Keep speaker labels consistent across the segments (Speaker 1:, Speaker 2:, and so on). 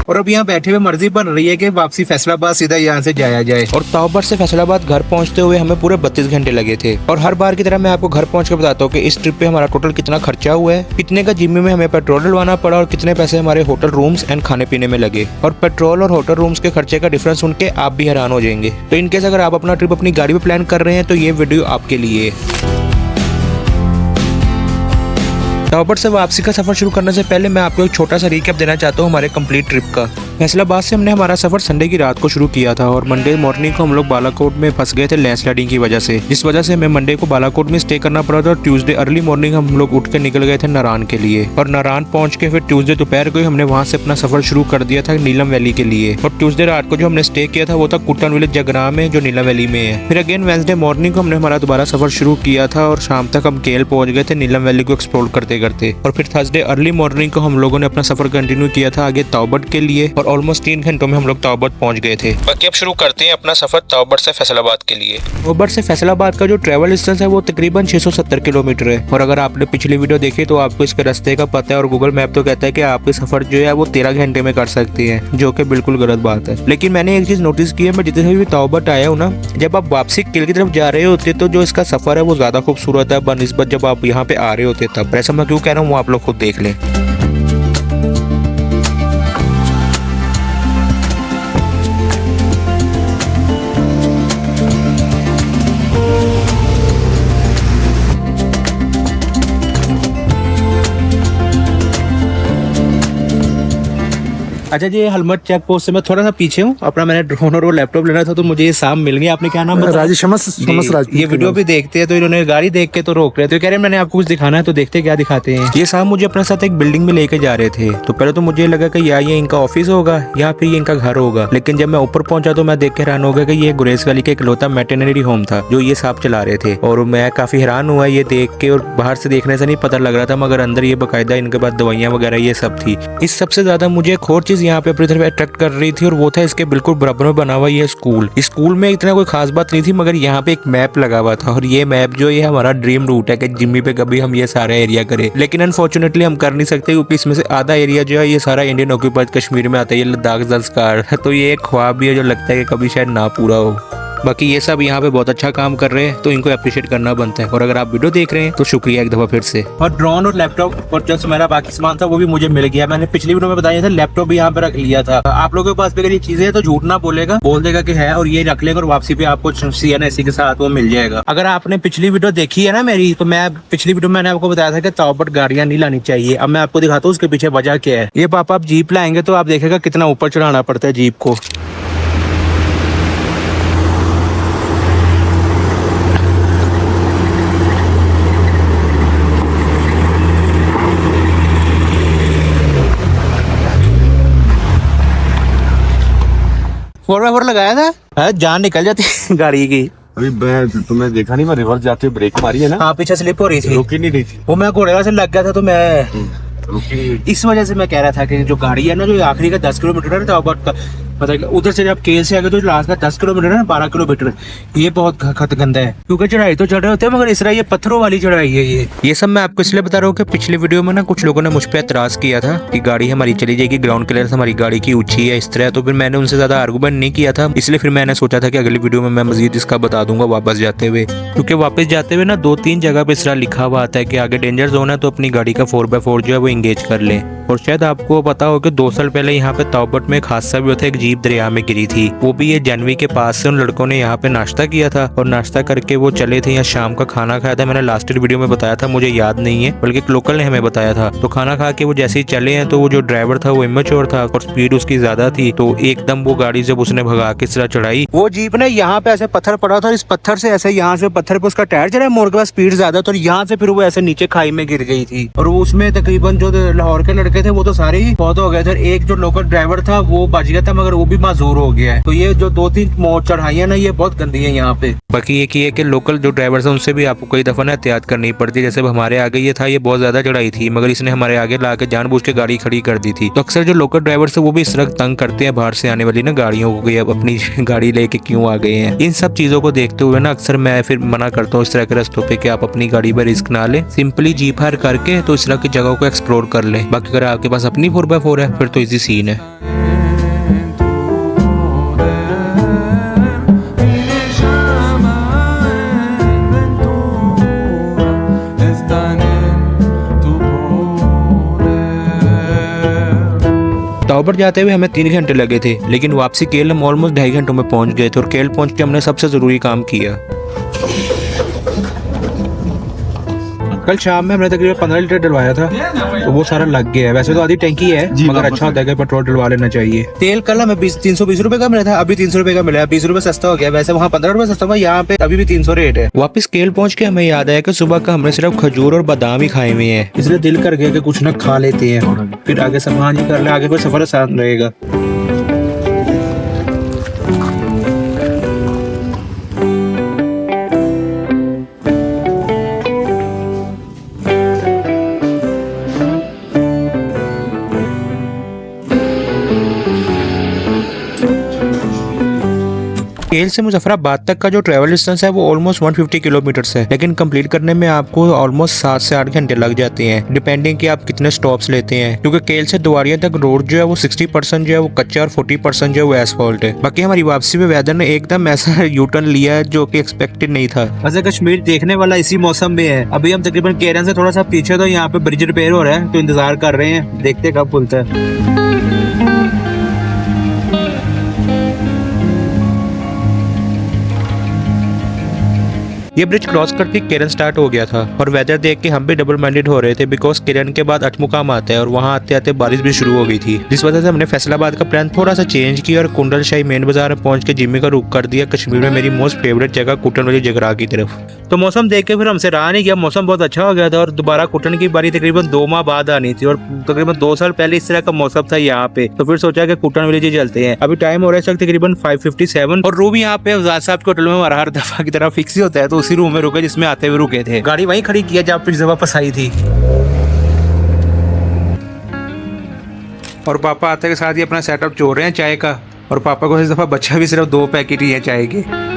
Speaker 1: और अब यहाँ बैठे हुए मर्जी बन रही है कि वापसी फैसलाबाद सीधा यहाँ से जाया जाए।
Speaker 2: और तावबट से फैसलाबाद घर पहुंचते हुए हमें पूरे 32 घंटे लगे थे। और हर बार की तरह मैं आपको घर पहुंच कर बताता हूँ कि इस ट्रिप पे हमारा टोटल कितना खर्चा हुआ है, कितने का जिम्मे में हमें पेट्रोल डलवाना पड़ा और कितने पैसे हमारे होटल रूम्स एंड खाने पीने में लगे। और पेट्रोल और होटल रूम्स के खर्चे का डिफरेंस सुन के आप भी हैरान हो जाएंगे। तो इनकेस अगर आप अपना ट्रिप अपनी गाड़ी में प्लान कर रहे हैं तो ये वीडियो आपके लिए है। तावबट से वापसी का सफर शुरू करने से पहले मैं आपको एक छोटा सा रिकैप देना चाहता हूँ हमारे कंप्लीट ट्रिप का। फैसलाबाद से हमने हमारा सफर संडे की रात को शुरू किया था और मंडे मॉर्निंग को हम लोग बालाकोट में फंस गए थे लैंडस्लाइडिंग की वजह से, जिस वजह से हमें मंडे को बालाकोट में स्टे करना पड़ा था। और ट्यूसडे अर्ली मॉर्निंग हम लोग उठ के निकल गए थे नारायण के लिए। और नारायण पहुंच के फिर ट्यूसडे दोपहर को हमने वहां से अपना सफर शुरू कर दिया था नीलम वैली के लिए। और ट्यूसडे रात को जो हमने स्टे किया था वो था कुट्टन विलेज जगरा में, जो नीलम वैली में है। फिर अगेन वेंसडे मॉर्निंग को हमने हमारा दोबारा सफर शुरू किया था और शाम तक हम केल पहुंच गए थे नीलम वैली को एक्सप्लोर करते करते। और फिर थर्सडे अर्ली मॉर्निंग को हम लोगों ने अपना सफर कंटिन्यू किया था आगे तावबट के लिए और ऑलमोस्ट 3 घंटों में हम लोग तावबट पहुंच गए थे। बाकी अब शुरू करते हैं अपना सफर तावबट से फैसलाबाद के लिए। तावबट से फैसलाबाद का जो ट्रेवल डिस्टेंस है वो तकरीबन 670 किलोमीटर है। और अगर आपने पिछली वीडियो देखी तो आपको इसके रास्ते का पता है और गूगल मैप तो कहता है कि आपके सफर जो है वो 13 घंटे में कर सकते हैं, जो कि बिल्कुल गलत बात है। लेकिन मैंने एक चीज नोटिस की है, मैं जितने भी तावबट आया हूँ ना, जब आप वापसी किल की तरफ जा रहे होते तो जो इसका सफर है वो ज्यादा खूबसूरत है बनिस्बत जब आप यहाँ पे आ रहे होते तब। ऐसा मैं क्यों कह रहा हूँ वो आप लोग खुद देख लें।
Speaker 1: अच्छा जी, हलमट चेक पोस्ट से मैं थोड़ा सा पीछे हूँ। अपना मैंने ड्रोन और वो लैपटॉप लेना था तो मुझे ये शाम मिल गया। आपने क्या नाम बताया?
Speaker 3: राजेश राज।
Speaker 1: ये वीडियो भी देखते हैं तो इन्होंने गाड़ी देख के तो रोक रहे थे, कह रहे मैंने आपको कुछ दिखाना है तो देखते क्या दिखाते हैं। ये शाम मुझे अपने साथ एक बिल्डिंग में लेके जा रहे थे तो पहले तो मुझे लगा कि या ये इनका ऑफिस होगा या फिर ये इनका घर होगा। लेकिन जब मैं ऊपर पहुंचा तो मैं देख के हैरान हो गया कि ये गुरेज वैली का इकलौता वेटरनरी होम था जो ये साहब चला रहे थे। और मैं काफी हैरान हुआ ये देख के, और बाहर से देखने से नहीं पता लग रहा था मगर अंदर ये बाकायदा इनके पास दवाइयाँ वगैरह ये सब थी। इस सबसे ज्यादा मुझे एक और चीज यहाँ पे अपनी तरफ अट्रैक्ट कर रही थी और वो था इसके बिल्कुल बराबर में बना हुआ ये स्कूल। इस स्कूल में इतना कोई खास बात नहीं थी मगर यहाँ पे एक मैप लगा हुआ था और ये मैप जो ये हमारा ड्रीम रूट है कि जिम्मी पे कभी हम ये सारा एरिया करें। लेकिन अनफॉर्चुनेटली हम कर नहीं सकते क्योंकि इसमें से आधा एरिया जो है ये सारा इंडियन ऑक्यूपाइड कश्मीर में आता है, ये लद्दाख जंस्कार। तो ये एक ख्वाब भी है जो लगता है कि कभी शायद ना पूरा हो। बाकी ये सब यहाँ पे बहुत अच्छा काम कर रहे हैं तो इनको अप्रिशिएट करना बनता है। और अगर आप वीडियो देख रहे हैं तो शुक्रिया एक दफा फिर से। और ड्रोन और लैपटॉप और जो मेरा बाकी सामान था वो भी मुझे मिल गया। मैंने पिछली वीडियो में बताया था लैपटॉप भी यहाँ पे रख लिया था। आप लोगों के पास भी अगर ये चीजें है तो झूठ ना बोलेगा, बोल देगा कि है और ये रख लेगा और वापसी पे आपको CNSE के साथ वो मिल जाएगा। अगर आपने पिछली वीडियो देखी है ना मेरी, तो मैं पिछली वीडियो में मैंने आपको बताया था कि तावबट गाड़ियां नहीं लानी चाहिए। अब मैं आपको दिखाता हूँ उसके पीछे वजह क्या है। ये पापा आप जीप लाएंगे तो आप देखेगा कितना ऊपर चढ़ाना पड़ता है जीप को। फोर लगाया था, जान निकल जाती गाड़ी की।
Speaker 3: अभी तुमने देखा नहीं, मैं रिवर्स जाते ब्रेक मारी है ना।
Speaker 1: हाँ, पीछे स्लिप हो रही थी,
Speaker 3: रुकी नहीं रही थी।
Speaker 1: वो मैं घोड़े से लग गया था तो मैं इस वजह से मैं कह रहा था कि जो गाड़ी है ना जो आखिरी का 10 किलोमीटर है तावबट का, मतलब उधर से जब केल से आगे तो लास्ट का 10 किलोमीटर है ना 12 किलोमीटर, ये बहुत खत गंदा है क्योंकि चढ़ाई तो चढ़ रहे होते हैं मगर इस तरह ये पत्थरों वाली चढ़ाई है। ये सब मैं आपको इसलिए बता रहा हूँ कि पिछली वीडियो में ना कुछ लोगों ने मुझ पर एतराज किया था कि गाड़ी हमारी चली जाएगी, ग्राउंड क्लियरेंस हमारी गाड़ी की ऊंची है इस तरह। तो फिर मैंने उनसे ज्यादा आर्गूमेंट नहीं किया था, इसलिए फिर मैंने सोचा था कि अगली वीडियो में मैं मजीद इसका बता दूंगा वापस जाते हुए। क्योंकि वापस जाते हुए ना 2-3 जगह पे इस तरह लिखा हुआ आता है कि आगे डेंजर जोन है तो अपनी गाड़ी का 4x4 जो है वो इंगेज कर लें। और शायद आपको पता हो कि 2 साल पहले यहाँ पे तावबट में एक हादसा भी हुआ था, एक जीप दरिया में गिरी थी। वो भी ये जानवी के पास से उन लड़कों ने यहाँ पे नाश्ता किया था और नाश्ता करके वो चले थे, यहाँ शाम का खाना खाया था। मैंने लास्ट वीडियो में बताया था, मुझे याद नहीं है बल्कि एक लोकल ने हमें बताया था। तो खाना खा के वो जैसे ही चले हैं तो वो जो ड्राइवर था वो इमेच्योर था और स्पीड उसकी ज्यादा थी, तो एकदम वो गाड़ी जब उसने भगा के इस तरह चढ़ाई, वो जीप ने यहाँ पे ऐसे पत्थर पड़ा था, इस पत्थर से ऐसे यहाँ से पत्थर पे उसका टायर चला, मोड़ के बाद स्पीड ज्यादा था और यहाँ से फिर वो ऐसे नीचे खाई में गिर गई थी। और उसमें तकरीबन जो लाहौर के लड़के थे वो तो सारे ही बहुत हो गए थे। एक जो लोकल ड्राइवर था वो बच गया था मगर वो भी माजूर हो गया है। तो ये जो 2-3 मोड़ चढ़ाइयां ना ये बहुत गंदी है यहाँ पे। बाकी एक ये कि लोकल जो ड्राइवर्स हैं उनसे भी आपको कई दफा ना एहतियात करनी पड़ती है। जैसे हमारे आगे ये था, ये बहुत ज्यादा चढ़ाई थी मगर इसने हमारे आगे ला के जानबूझ के गाड़ी खड़ी कर दी थी। तो अक्सर जो लोकल ड्राइवर्स है वो भी इस तरह तंग करते हैं बाहर से आने वाली ना गाड़ियों को, अब अपनी गाड़ी लेके क्यों आ गए हैं। इन सब चीजों को देखते हुए ना अक्सर मैं फिर मना करता हूँ इस तरह के रास्तों पे कि आप अपनी गाड़ी पर रिस्क ना लें, सिंपली जीप हायर करके तो इस तरह की जगहों को एक्सप्लोर कर लें। बाकी अगर आपके पास अपनी 4x4 है फिर तो इजी सीन है।
Speaker 2: टावर जाते हुए हमें 3 घंटे लगे थे, लेकिन वापसी केल हम ऑलमोस्ट 2.5 घंटों में पहुंच गए थे और केल पहुंच के हमने सबसे जरूरी काम किया।
Speaker 1: कल शाम में हमने तकरीबन 15 लीटर डलवाया था, तो वो सारा लग गया है। वैसे तो आधी टैंकी है, मगर अच्छा होता है कि पेट्रोल डलवा लेना चाहिए। तेल कल हमें 320 रुपए का मिला था, अभी 300 रुपए का मिला है। 20 रुपए सस्ता हो गया। वैसे वहाँ 15 रुपए सस्ता था, यहाँ पे अभी भी 300 रेट है।
Speaker 2: वापस केल पहुंच के हमें याद आया कि सुबह का हमने सिर्फ खजूर और बादाम ही खाए हुए हैं,
Speaker 1: इसलिए दिल कर गया कि कुछ ना खा लेते हैं, फिर आगे सामान ही कर ले, आगे कोई सफर आसान रहेगा।
Speaker 2: केल से मुजफ्फराबाद तक का जो ट्रैवल डिस्टेंस है वो ऑलमोस्ट 150 किलोमीटर्स है, लेकिन कंप्लीट करने में आपको ऑलमोस्ट 7 से 8 घंटे लग जाते हैं, डिपेंडिंग कि आप कितने स्टॉप्स लेते हैं, क्योंकि केल से द्वारिया तक रोड जो है वो 60% जो है वो कच्चा और 40% जो है वो एसफॉल्ट है। बाकी हमारी वापसी में वेदर ने एकदम ऐसा यू टर्न लिया है जो कि एक्सपेक्टेड नहीं था।
Speaker 1: वैसे कश्मीर देखने वाला इसी मौसम में है। अभी हम तकरीबन केरन से थोड़ा सा पीछे, तो यहाँ पे ब्रिज रिपेयर हो रहा है, तो इंतजार कर रहे हैं, देखते कब खुलता है।
Speaker 2: ये ब्रिज क्रॉस करके केरन स्टार्ट हो गया था और वेदर देख के हम भी डबल माइंडेड हो रहे थे, बिकॉज केरन के बाद अटमुकाम आता है और वहाँ आते आते बारिश भी शुरू हो गई थी, जिस वजह से हमने फैसलाबाद का प्लान थोड़ा सा चेंज किया और कुंडल शाही मेन बाजार में पहुंच के जिम्मी का रुख कर दिया कश्मीर में मेरी मोस्ट फेवरेट जगह कुटन वाली जगराह की तरफ।
Speaker 1: तो मौसम देख के फिर हमसे रहा नहीं गया, मौसम बहुत अच्छा हो गया था और दोबारा कुटन की बारी तकरीबन 2 माह बाद आनी थी और तकरीबन 2 साल पहले इस तरह का मौसम था यहाँ पे। तो फिर सोचा कि कुटन विलेज चलते हैं। अभी टाइम हो रहा है इस वक्त तकरीबन 5:57 और रूम यहाँ पे अफजाल साहब के होटल में हमारा हर दफा की तरह फिक्स ही होता है, तो उसी रूम में रुके जिसमें आते हुए रुके थे। गाड़ी वहीं खड़ी किया जहाँ पिछली दफा फंसाई थी। और पापा आते के साथ ही अपना सेटअप जोड़ रहे हैं चाय का, और पापा को इस दफा बच्चा भी सिर्फ 2 पैकेट ही है चाय के।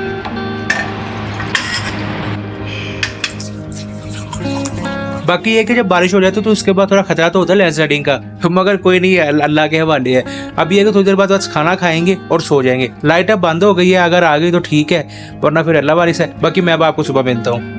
Speaker 1: बाकी ये कि जब बारिश हो जाती है तो उसके बाद थोड़ा खतरा तो होता है लैंडस्लाइडिंग का, मगर कोई नहीं है, अल्लाह के हवाले है। अब ये कि थोड़ी देर बाद बस खाना खाएंगे और सो जाएंगे। लाइट अब बंद हो गई है, अगर आ गई तो ठीक है, वरना फिर अल्लाह वारिस है। बाकी मैं अब आपको सुबह मिलता हूँ।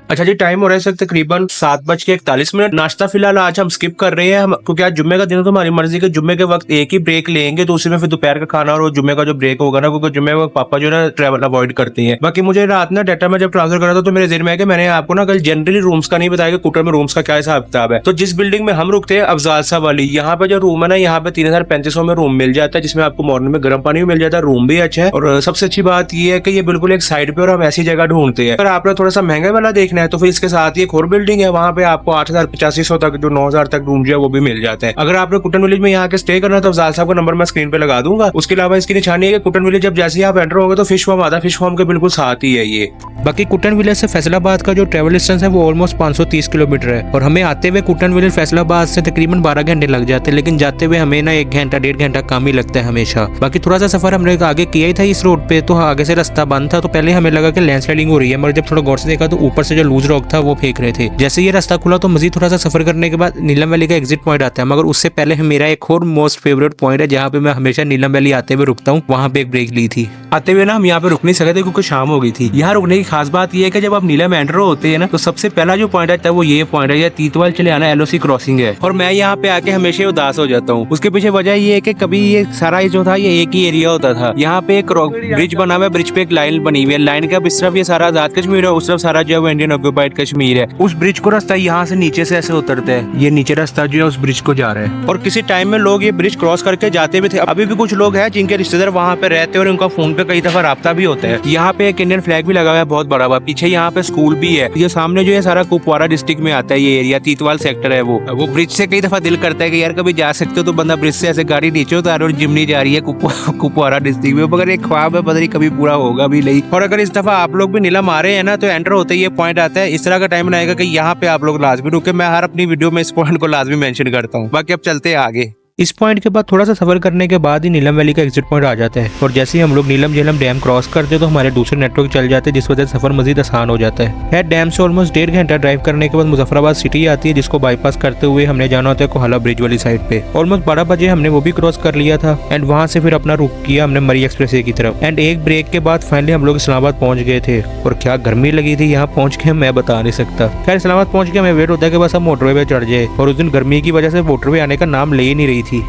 Speaker 1: अच्छा जी, टाइम हो रहा है सर तकरीबन 7:41। नाश्ता फिलहाल आज हम स्किप कर रहे हैं, क्योंकि आज जुम्मे का दिन है, तो हमारी मर्जी के जुम्मे के वक्त एक ही ब्रेक लेंगे, तो उसी में फिर दोपहर का खाना और जुम्मे का जो ब्रेक होगा ना, क्योंकि जुम्मे में पापा जो ना ट्रैवल अवॉइड करते हैं। बाकी मुझे रात ना डाटा में जब ट्रांसफर करा था तो मेरे ज़हन में है कि मैंने आपको ना कल जनरली रूम्स का नहीं बताया कि कुटर में रूम्स का क्या हिसाब किताब है। तो जिस बिल्डिंग में हम रुकते हैं अफजाल साहब वाली, यहाँ पे जो रूम है ना, यहाँ पे 3,3500 में रूम मिल जाता है, जिसमें आपको मॉर्निंग में गर्म पानी भी मिल जाता है, रूम भी अच्छा है। और सबसे अच्छी बात यह है कि ये बिल्कुल एक साइड पे और हम ऐसी जगह ढूंढते हैं। अगर आपने थोड़ा सा महंगा वाला देखना है तो फिर इसके साथ एक और बिल्डिंग है, वहाँ पे आपको 8,8500 तक जो 9,000 तक रूम जो है वो भी मिल जाते हैं। अगर आपने कुटन विलेज में यहाँ के स्टे करना है तो अफजाल साहब का नंबर मैं स्क्रीन पे लगा दूंगा। उसके अलावा इसकी निशानी है कि कुटन विलेज जब जैसे ही आप एंटर होंगे तो फिश फार्म आता है, फिश फार्म के बिल्कुल साथ ही है ये।
Speaker 2: बाकी कुटन विलेज से फैसलाबाद का जो ट्रैवल डिस्टेंस है वो ऑलमोस्ट 530 किलोमीटर है और हमें आते हुए कुटन विलेज फैसलाबाद से तकरीबन 12 घंटे लग जाते हैं, लेकिन जाते हुए हमें ना 1 घंटा 1.5 घंटा कम ही लगता है हमेशा। बाकी थोड़ा सा सफर हमने आगे किया ही था इस रोड पे, तो आगे से रास्ता बंद था, तो पहले हमें लगा कि लैंडस्लाइडिंग हो रही है, मगर जब थोड़ा गौर से देखा तो ऊपर से जो लूज रॉक था वो फेंक रहे थे। जैसे ये रास्ता खुला तो मजीद थोड़ा सा सफर करने के बाद नीलम वैली का एग्जिट पॉइंट आता है, मगर उससे पहले मेरा एक और मोस्ट फेवरेट पॉइंट है जहाँ पे मैं हमेशा नीलम वैली आते हुए रुकता हूँ, वहाँ पे एक ब्रेक ली थी।
Speaker 1: आते हुए ना हम यहाँ पे रुक नहीं सके थे क्योंकि शाम हो गई थी। यहाँ रुकने की खास बात यह है कि जब आप नीलम एंटर होते हैं ना, तो सबसे पहला जो पॉइंट आता है वो ये पॉइंट है, ये तीतवाल चले आना LOC क्रॉसिंग है। और मैं यहाँ पे आके हमेशा उदास हो जाता हूँ। उसके पीछे वजह ये है कि कभी ये सारा जो था ये एक ही एरिया होता था। यहाँ पे एक ब्रिज बना हुआ है, ब्रिज पे एक लाइन बनी हुई है, लाइन का इस तरफ ये सारा आजाद कश्मीर है, उस तरफ सारा जो है इंडियन ऑक्यूपाइड कश्मीर है। उस ब्रिज को रास्ता यहाँ से नीचे से ऐसे उतरता है, ये नीचे रास्ता जो है उस ब्रिज को जा रहा है। और किसी टाइम में लोग ये ब्रिज क्रॉस करके जाते भी थे। अभी भी कुछ लोग हैं जिनके रिश्तेदार वहाँ पे रहते हैं और उनका फोन पे कई दफा राब्ता भी होता है। यहाँ पे एक इंडियन फ्लैग भी लगा हुआ है बहुत बड़ा हुआ, पीछे यहाँ पे स्कूल भी है। ये सामने जो है सारा कुपवारा डिस्ट्रिक्ट में आता है ये एरिया, तीतवाल सेक्टर है वो ब्रिज से कई दफा दिल करता है कि यार कभी जा सकते हो तो बंदा ब्रिज से ऐसे गाड़ी नीचे उतार और जिमनी जा रही है कुपवारा डिस्ट्रिक्ट में, मगर एक ख्वाब है, पता नहीं कभी पूरा होगा भी नहीं। और अगर इस दफा आप लोग भी नीलम आ रहे हैं ना, तो एंटर होते ही ये पॉइंट आता है, इस तरह का टाइम बनाएगा कि यहाँ पे आप लोग लाजमी रुके। मैं हर अपनी वीडियो में इस पॉइंट को लाजमी मेंशन करता हूँ। बाकी अब चलते हैं आगे।
Speaker 2: इस पॉइंट के बाद थोड़ा सा सफर करने के बाद ही नीलम वैली का एग्जिट पॉइंट आ जाता है और जैसे ही हम लोग नीलम झेलम डैम क्रॉस करते हैं तो हमारे दूसरे नेटवर्क चल जाते हैं, जिस वजह से सफर मजीद आसान हो जाता है। डैम से ऑलमोस्ट 1.5 घंटा ड्राइव करने के बाद मुजफ्फराबाद सिटी आती है, जिसको बाईपास करते हुए हमने जाना होता है कोहाला ब्रिज वाली साइड पे। ऑलमोस्ट 12 बजे हमने वो भी क्रॉस कर लिया था एंड वहां से फिर अपना रुक किया हमने मरी एक्सप्रेस की तरफ। एंड एक ब्रेक के बाद फाइनली हम लोग इस्लामाबाद पहुंच गए थे और क्या गर्मी लगी थी यहाँ पहुंच के मैं बता नहीं सकता। खैर इस्लामाबाद पहुंच के हमें वेट होता है कि बस हम मोटरवे पे चढ़ जाए, और उस दिन गर्मी की वजह से मोटरवे आने का नाम ले ही नहीं रही थी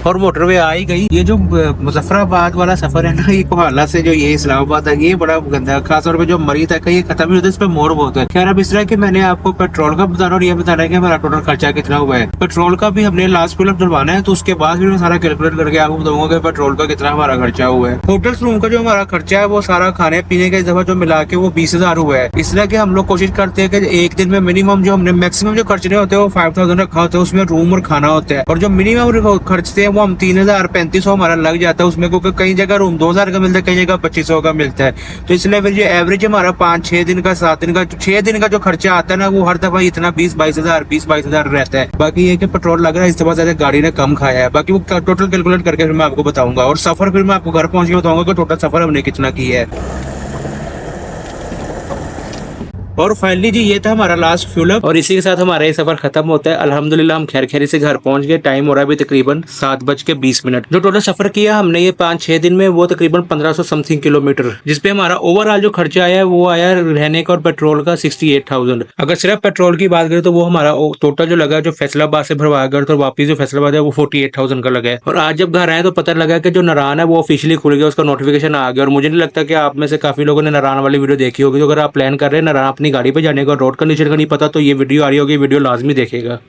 Speaker 1: और मोटरवे आ ही गई। ये जो मुजफ्फराबाद वाला सफर है ना, ये कोहाला से जो ये इस्लामाबाद है, ये बड़ा गंदा है। खासतौर पे जो मरी तक है ये खत्म ही होता है, इस पे मोड़ बहुत है। खैर अब इस तरह कि मैंने आपको पेट्रोल का बताना और ये बताना है कि हमारा टोटल खर्चा कितना हुआ है। पेट्रोल का भी हमने लास्ट फिल्म डलवाना है, तो उसके बाद भी मैं सारा कैलकुलेट करके आपको बताऊंगा कि पेट्रोल का कितना हमारा खर्चा हुआ है। होटल रूम का जो हमारा खर्चा है वो सारा खाने पीने का इस दफा जो मिला के वो 20,000 हुआ है। इस तरह के हम लोग कोशिश करते हैं कि एक दिन में मिनिमम जो हमने मैक्सिमम जो खर्चने होते हैं वो 5,000 रखा होता है, उसमें रूम और खाना होता है। और जो मिनिमम खर्चते हैं वो हम 3,000-3,500 हमारा लग जाता है उसमें, क्योंकि कई जगह रूम 2,000 का मिलता है, कई जगह 2,500 का मिलता है। तो इसलिए फिर जो एवरेज हमारा 5-6 दिन का 7 दिन का 6 दिन का जो खर्चा आता है ना, वो हर दफा इतना 20-22,000 रहता है। बाकी ये कि पेट्रोल लग रहा है इस दफा ज्यादा गाड़ी ने कम खाया है। बाकी वो टोटल कैलकुलेट करके फिर मैं आपको बताऊंगा, और सफर फिर मैं आपको घर पहुंच के बताऊंगा कि टोटल सफर हमने कितना किया है। और फाइनली जी ये था हमारा लास्ट फ्यूल अप, और इसी के साथ हमारा ये सफर खत्म होता है। अल्हम्दुलिल्लाह हम खैर खैरी से घर पहुंच गए। टाइम हो रहा है अभी तकरीबन 7:20। जो टोटल सफर किया हमने ये 5-6 दिन में, वो तकरीबन 1500 समथिंग किलोमीटर, जिसपे हमारा ओवरऑल जो खर्चा आया है वो आया रहने का और पेट्रोल का 68,000। अगर सिर्फ पेट्रोल की बात करें तो वो हमारा टोटल जो लगा जो फैसलाबाद से भरवागढ़ तो वापिस जो फैसलाबाद है वो 48,000 का लगा है। और आज जब घर आए तो पता लगा कि जो नारायण है वो ऑफिशियली खुल गया, उसका नोटिफिकेशन आ गया। और मुझे नहीं लगता कि आप में से काफी लोगों ने नारायण वाली वीडियो देखी होगी। तो अगर आप प्लान कर रहे हैं नारायण अपनी गाड़ी पे जाने का, रोड कंडीशन का नहीं पता, तो ये वीडियो आ रही होगी, वीडियो लाजमी देखेगा।